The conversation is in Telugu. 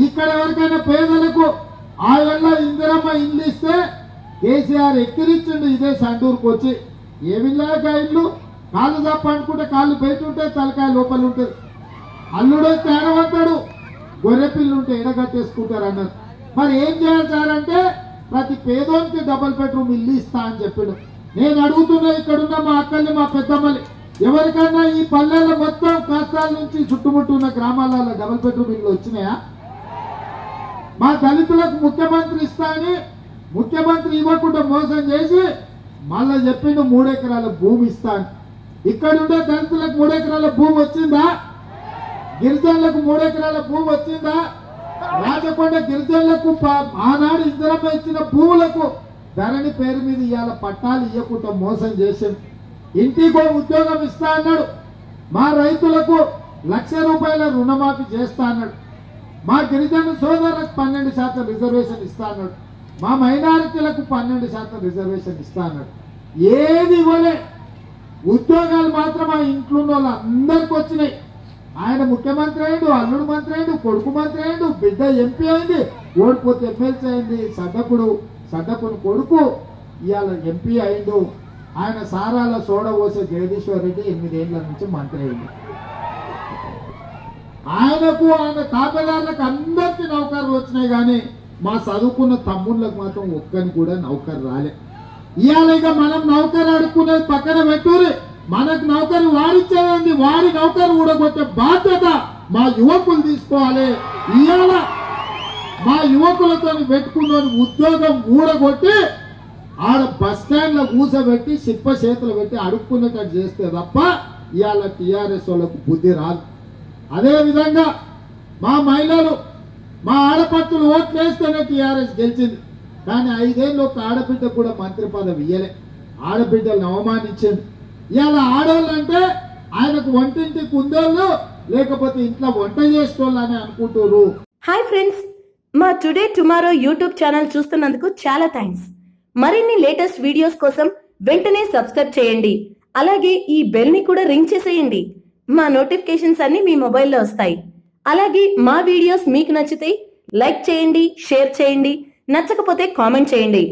ఇక్కడ ఎవరికైనా పేదలకు ఆ ఏళ్ళ ఇందిరమ్మ ఇల్లు ఇస్తే కేసీఆర్ ఎక్కిరించండి ఇదే సండూరుకు వచ్చి ఏమిలాగా ఇల్లు కాళ్ళు తప్ప అనుకుంటే కాళ్ళు బయట ఉంటాయి తలకాయ లోపల ఉంటుంది అల్లుడే తేడవంతాడు గొర్రె పిల్లు ఉంటే ఎడగట్టేసుకుంటారు అన్నారు మరి ఏం చేయాలి సార్ అంటే ప్రతి పేదోనికి డబుల్ బెడ్రూమ్ ఇల్లు ఇస్తా అని చెప్పాడు నేను అడుగుతున్నా ఇక్కడున్న మా అక్కల్ని మా పెద్దమ్మని ఎవరికైనా ఈ పల్లెల్లో మొత్తం కష్టాల నుంచి చుట్టుముట్టు ఉన్న గ్రామాలలో డబుల్ బెడ్రూమ్ ఇల్లు వచ్చినాయా మా దళితులకు ముఖ్యమంత్రి ఇస్తా అని ముఖ్యమంత్రి ఇవ్వకుండా మోసం చేసి మళ్ళా చెప్పిండు 3 ఎకరాల భూమి ఇస్తాను ఇక్కడుండే దళితులకు 3 ఎకరాల భూమి వచ్చిందా గిరిజనులకు 3 ఎకరాల భూమి వచ్చిందా రాజకొండ గిరిజనులకు ఆనాడు ఇందిరమ్మ ఇచ్చిన భూములకు ధరణి పేరు మీద ఇవాళ పట్టాలు ఇవ్వకుండా మోసం చేసింది ఇంటికో ఉద్యోగం ఇస్తా అన్నాడు మా రైతులకు ₹1,00,000 రుణమాఫీ చేస్తా అన్నాడు మా గిరిజన సోదరులకు 12% రిజర్వేషన్ ఇస్తా అన్నాడు మా మైనారిటీలకు 12% రిజర్వేషన్ ఇస్తా అన్నాడు ఏది ఇవ్వలే ఉద్యోగాలు మాత్రం ఆ ఇంట్లో వాళ్ళందరికీ వచ్చినాయి ఆయన ముఖ్యమంత్రి అయిండు అల్లుడు మంత్రి అయిండు కొడుకు మంత్రి అయిండు బిడ్డ ఎంపీ అయింది ఓడిపోతే ఎమ్మెల్సీ అయింది సడ్డకుని కొడుకు ఇవాళ ఎంపీ అయిండు ఆయన సారాల సోడ పోసే జగదీశ్వర్ రెడ్డి 8 ఏళ్ల నుంచి మంత్రి అయింది ఆయనకు ఆయన తాపేదారులకు అందరికీ నౌకర్లు వచ్చినాయి కానీ మా చదువుకున్న తమ్ముళ్ళకు మాత్రం ఒక్కని కూడా నౌకరు రాలే ఇవాళ ఇక మనం నౌకరు అడుక్కునేది పక్కన పెట్టుర్రి మనకు నౌకరు వాడిచ్చేది వాడి నౌకరు ఊడగొట్టే బాధ్యత మా యువకులు తీసుకోవాలి ఇవాళ మా యువకులతో పెట్టుకున్న ఉద్యోగం ఊడగొట్టి ఆడ బస్ స్టాండ్ లో కూసబెట్టి సిప్ప చేతులు పెట్టి అడుక్కునేటట్టు చేస్తే తప్ప ఇవాళ టీఆర్ఎస్ వాళ్ళకు బుద్ధి రాదు అదే విధంగా మా మహిళలు మా ఆడపడుచులు ఓట్లు వేస్తేనే టీఆర్ఎస్ గెలిచింది కానీ 5 ఏళ్ళు ఒక ఆడబిడ్డ కూడా మంత్రి పదవి ఇయ్యలే ఆడబిడ్డలను అవమానించింది ఇవాళ ఆడవాళ్ళు అంటే ఆయనకు వంటింటి కుందేళ్ళు లేకపోతే ఇంట్లో వంట చేసుకోవాలని అనుకుంటారు. హాయ్ ఫ్రెండ్స్, మా టుడే టుమారో యూట్యూబ్ ఛానల్ చూస్తున్నందుకు చాలా థ్యాంక్స్. మరిన్ని లేటెస్ట్ వీడియోస్ కోసం వెంటనే సబ్స్క్రైబ్ చేయండి. అలాగే ఈ బెల్ ని కూడా రింగ్ చేసేయండి. మా నోటిఫికేషన్స్ అన్ని మీ మొబైల్లో వస్తాయి. అలాగే మా వీడియోస్ మీకు నచ్చితే లైక్ చేయండి, షేర్ చేయండి, నచ్చకపోతే కామెంట్ చేయండి.